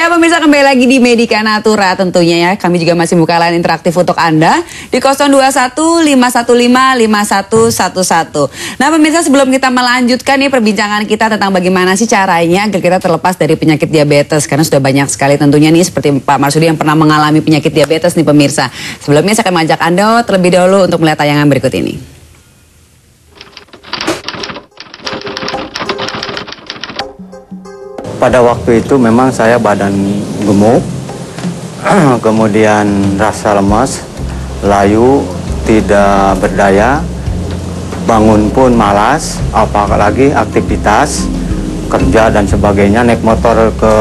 Ya pemirsa, kembali lagi di Medika Natura tentunya ya. Kami juga masih buka line interaktif untuk Anda di 021-515-5111. Nah pemirsa, sebelum kita melanjutkan nih perbincangan kita tentang bagaimana sih caranya agar kita terlepas dari penyakit diabetes. Karena sudah banyak sekali tentunya nih seperti Pak Marsudi yang pernah mengalami penyakit diabetes nih pemirsa. Sebelumnya saya akan mengajak Anda terlebih dahulu untuk melihat tayangan berikut ini. Pada waktu itu memang saya badan gemuk, kemudian rasa lemas, layu, tidak berdaya, bangun pun malas, apalagi aktivitas, kerja dan sebagainya, naik motor ke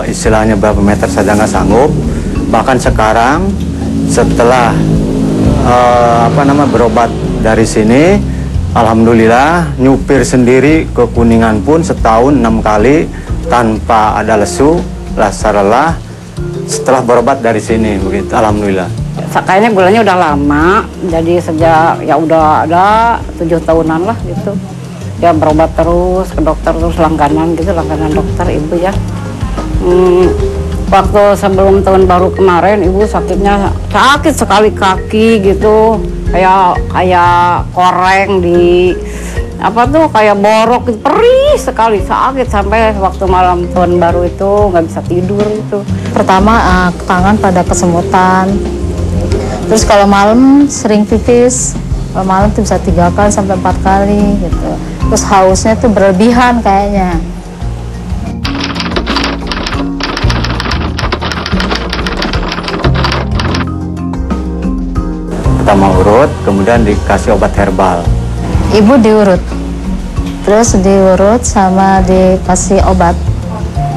istilahnya berapa meter saja nggak sanggup. Bahkan sekarang setelah berobat dari sini, alhamdulillah nyupir sendiri ke Kuningan pun setahun 6 kali, tanpa ada lesu, rasa lelah setelah berobat dari sini begitu, alhamdulillah. Kayaknya gulanya udah lama, jadi sejak ya udah ada 7 tahunan lah gitu. Ya berobat terus ke dokter, terus langganan gitu, langganan dokter ibu ya. Waktu sebelum tahun baru kemarin ibu sakitnya sakit sekali kaki gitu, kayak koreng di kayak borok gitu, perih sekali, sakit sampai waktu malam tahun baru itu nggak bisa tidur itu. Pertama tangan pada kesemutan, terus kalau malam sering pipis, kalau malam tuh bisa 3 kali sampai 4 kali gitu. Terus hausnya tuh berlebihan kayaknya. Pertama urut, kemudian dikasih obat herbal. Ibu diurut, terus diurut sama dikasih obat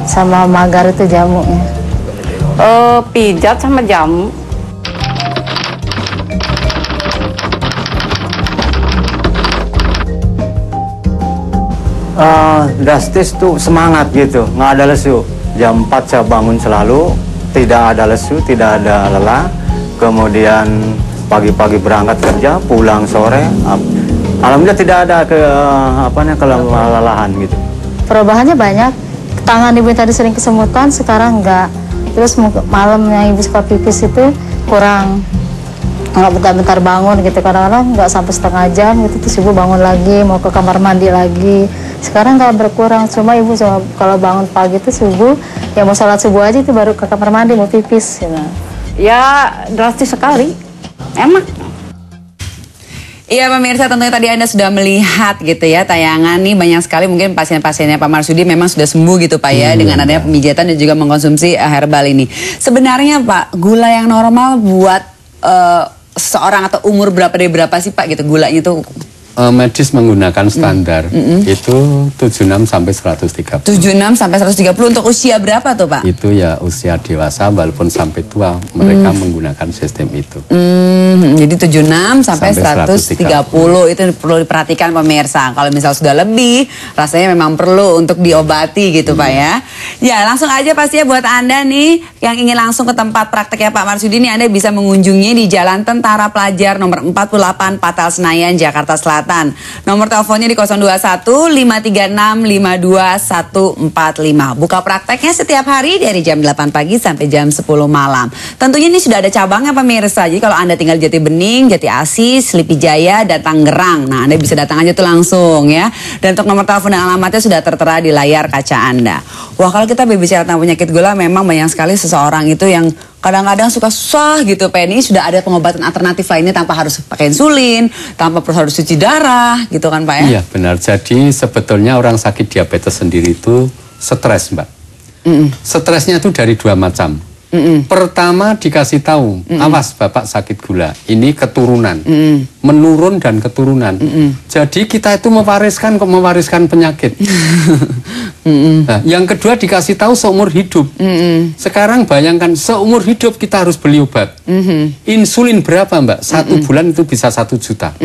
sama magar itu jamunya. Pijat sama jamu. Drastis tuh semangat gitu, nggak ada lesu. Jam 4 saya bangun selalu, tidak ada lesu, tidak ada lelah. Kemudian pagi-pagi berangkat kerja, pulang sore. Alhamdulillah tidak ada kelelahan gitu. Perubahannya banyak. Tangan ibu tadi sering kesemutan, sekarang enggak. Terus malam yang ibu suka pipis itu kurang, nggak bentar-bentar bangun gitu. Kadang-kadang nggak sampai setengah jam gitu, terus ibu bangun lagi, mau ke kamar mandi lagi. Sekarang nggak berkurang, cuma ibu kalau bangun pagi itu subuh, ya mau sholat subuh aja itu baru ke kamar mandi mau pipis. Gitu. Ya drastis sekali, enak. Iya pemirsa, tentunya tadi Anda sudah melihat gitu ya tayangan nih, banyak sekali mungkin pasien-pasiennya Pak Marsudi memang sudah sembuh gitu Pak ya dengan adanya pemijatan dan juga mengkonsumsi herbal ini. Sebenarnya Pak, gula yang normal buat seseorang atau umur berapa dari berapa sih Pak gitu gulanya tuh? Medis menggunakan standar itu 76 sampai 130. 76 sampai 130 untuk usia berapa tuh Pak? Itu ya usia dewasa walaupun sampai tua mereka menggunakan sistem itu. Jadi 76 sampai 130 itu perlu diperhatikan pemirsa. Kalau misal sudah lebih, rasanya memang perlu untuk diobati gitu Pak ya. Ya langsung aja pasti ya buat Anda nih yang ingin langsung ke tempat prakteknya Pak Marsudi nih, Anda bisa mengunjungi di Jalan Tentara Pelajar nomor 48 Patal Senayan, Jakarta Selatan. Nomor teleponnya di 021-536-52145. Buka prakteknya setiap hari dari jam 8 pagi sampai jam 10 malam. Tentunya ini sudah ada cabangnya pemirsa. Jadi kalau Anda tinggal di Jati Bening, Jati Asih, Selipi Jaya, dan Tangerang, nah Anda bisa datang aja tuh langsung ya. Dan untuk nomor telepon dan alamatnya sudah tertera di layar kaca Anda. Wah, kalau kita berbicara tentang penyakit gula, memang banyak sekali seseorang itu yang kadang-kadang suka susah gitu Pak. Ini sudah ada pengobatan alternatif lainnya tanpa harus pakai insulin, tanpa harus cuci darah gitu kan Pak ya? Iya benar, jadi sebetulnya orang sakit diabetes sendiri itu stres Mbak. Stresnya itu dari 2 macam. Pertama dikasih tahu, awas Bapak sakit gula, ini keturunan, menurun dan keturunan. Jadi kita itu mewariskan penyakit. Nah, yang kedua dikasih tahu seumur hidup. Sekarang bayangkan seumur hidup kita harus beli obat. Insulin berapa Mbak? 1 bulan itu bisa 1 juta.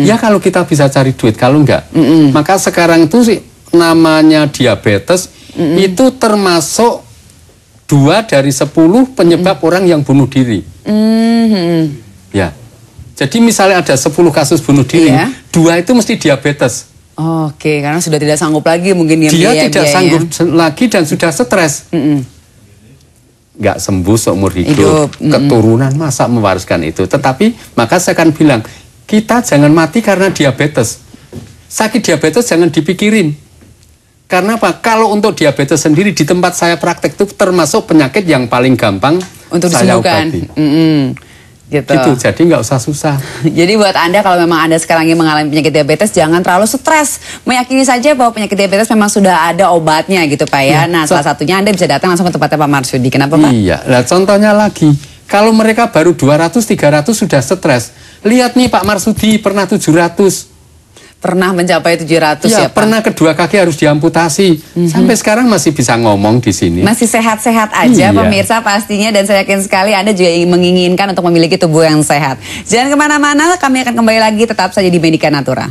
Ya kalau kita bisa cari duit, kalau enggak, maka sekarang itu sih namanya diabetes itu termasuk 2 dari 10 penyebab orang yang bunuh diri. Ya. Jadi misalnya ada 10 kasus bunuh diri, 2 itu mesti diabetes. Oke, karena sudah tidak sanggup lagi mungkin dia tidak sanggup lagi dan sudah stres. nggak sembuh seumur hidup. Keturunan masa mewariskan itu. Tetapi maka saya akan bilang, kita jangan mati karena diabetes. Sakit diabetes jangan dipikirin. Karena apa? Kalau untuk diabetes sendiri di tempat saya praktek itu termasuk penyakit yang paling gampang untuk saya disembuhkan. obati. Gitu. Jadi nggak usah susah. Jadi buat Anda kalau memang Anda sekarang ini mengalami penyakit diabetes, jangan terlalu stres. Meyakini saja bahwa penyakit diabetes memang sudah ada obatnya gitu Pak ya. Nah salah satunya Anda bisa datang langsung ke tempatnya Pak Marsudi. Kenapa Pak? Iya, nah contohnya lagi, kalau mereka baru 200-300 sudah stres. Lihat nih Pak Marsudi pernah 700. Pernah mencapai 700 ya Pak? Pernah kedua kaki harus diamputasi. Sampai sekarang masih bisa ngomong di sini. Masih sehat-sehat aja pemirsa pastinya. Dan saya yakin sekali Anda juga menginginkan untuk memiliki tubuh yang sehat. Jangan kemana-mana, kami akan kembali lagi tetap saja di Medika Natura.